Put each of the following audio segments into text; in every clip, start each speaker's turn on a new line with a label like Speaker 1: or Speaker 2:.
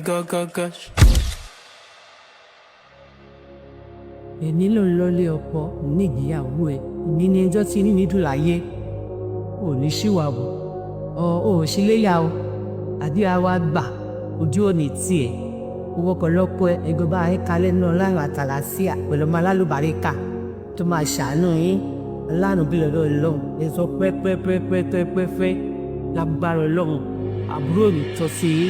Speaker 1: gosh.
Speaker 2: Èmi ló ń lọlé ọkọ nígbéyàwó ẹ èmi ní ẹjọ́ tí ní dùn láyé ò ní ṣìwàwò ò ṣíléyà o àbí àwa gbà ojú òní tiẹ̀ owó ọ̀pọ̀lọpọ̀ ẹgbẹ́bá ẹ kalẹ̀ náà láàrin àtàlàsíà pẹ̀lú ọmọ alálùbáríkà tó máa ṣàánú yín lánàá bí lọ́dọ̀ ọlọ́run ẹ sọ pẹ́pẹ́pẹ́pẹ́pẹ́pẹ́ lágbára ọlọ́run àbúrò mi tọ́ sí i.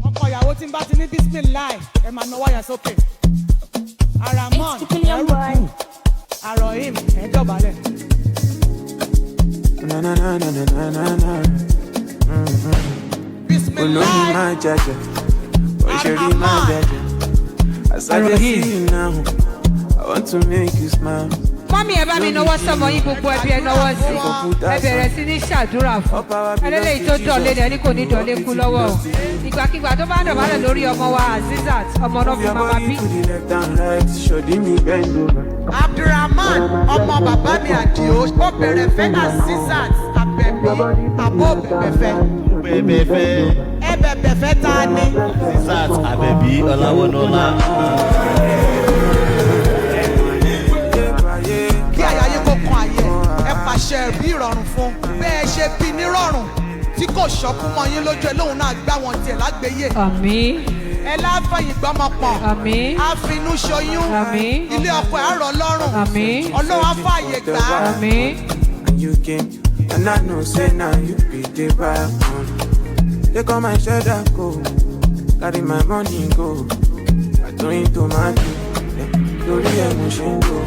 Speaker 3: ọkọ ìyàwó tí ń bá ti ní bísímìláì ẹ máa náwó yẹn sókè. Aramon, Eruku, Arohim, Ẹjọ́balẹ̀.
Speaker 1: Na na na na na na na. Olórí máa jàjà, òṣèré máa jàjà. As I just see you now, I want to make you smile.
Speaker 4: Mọ́mí ẹ bá mi náwó sọ́mọ yín gbogbo ẹbí ẹ náwó sí. Ẹ bẹ̀rẹ̀ sí ní ṣàdúrà fún. Ẹlẹ́lẹ́yìí tó dọ̀lé ni ẹni kò ní dọ̀lé kú lọ́wọ́ o. Ìgbàkigbà tó bá dọ̀bálẹ̀ lórí ọmọ wa Azizat, ọmọ náà fún mama bí.
Speaker 3: Abdulrahman, ọmọ bàbá mi Àdìó, ó bẹ̀rẹ̀ fẹ́ Azizat, Abẹ́bí, àbó bẹ̀bẹ̀fẹ́.
Speaker 5: Bẹ̀bẹ̀fẹ́.
Speaker 3: Ẹ bẹ̀bẹ̀fẹ́ ta ni?
Speaker 5: Azizat Abẹ́bí Olawonuola.
Speaker 3: Àṣẹ bí ìrọ̀rùn fún bẹ́ẹ̀ ṣe bí nírọ̀rùn tí kò ṣọ́kú mọ́ yín lójú ẹ lóhùn náà gbá wọn tiẹ̀ lágbèyè.
Speaker 4: Àmín.
Speaker 3: ẹ láfẹ̀yìn gbọ́mọpọ̀.
Speaker 4: Àmín.
Speaker 3: àfinú ṣoyún.
Speaker 4: Àmín.
Speaker 3: ilé ọkọ ẹ̀ rọ̀ lọ́rùn.
Speaker 4: Àmín.
Speaker 3: Ọlọ́run á fààyè gbà.
Speaker 4: Àmín.
Speaker 1: And you came, and I know say now you be the bad one. Take all my shoulder go, carry my money go. I don't to my lórí emotion go.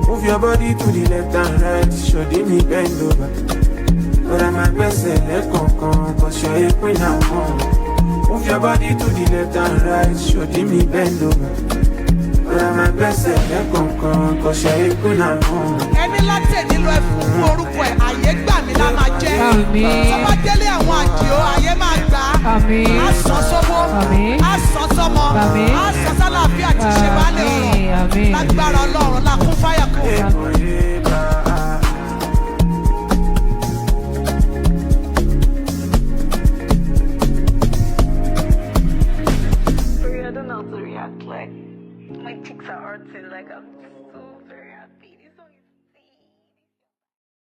Speaker 1: Move your body to the left and right, show me bend over. But I'm a best cause you're a queen and one. Move your body to the left and right, show me bend over. But I'm a best cause you're a queen and one.
Speaker 3: Ẹni láti nílò ẹ̀fún fún orúkọ ẹ̀, àyè gbà mí lá máa jẹ́.
Speaker 4: Àmín.
Speaker 3: Tó bá délé àwọn Àdìó, àyè máa gbà.
Speaker 4: Àmín.
Speaker 3: Á sọ sówó.
Speaker 4: Àmín.
Speaker 3: Á sọ sọmọ.
Speaker 4: Àmín.
Speaker 3: Á sọ sálàáfíà tí ṣe bá lè rọ̀.
Speaker 4: Àmín.
Speaker 3: Lágbára Ọlọ́run, lákún fáyà kún.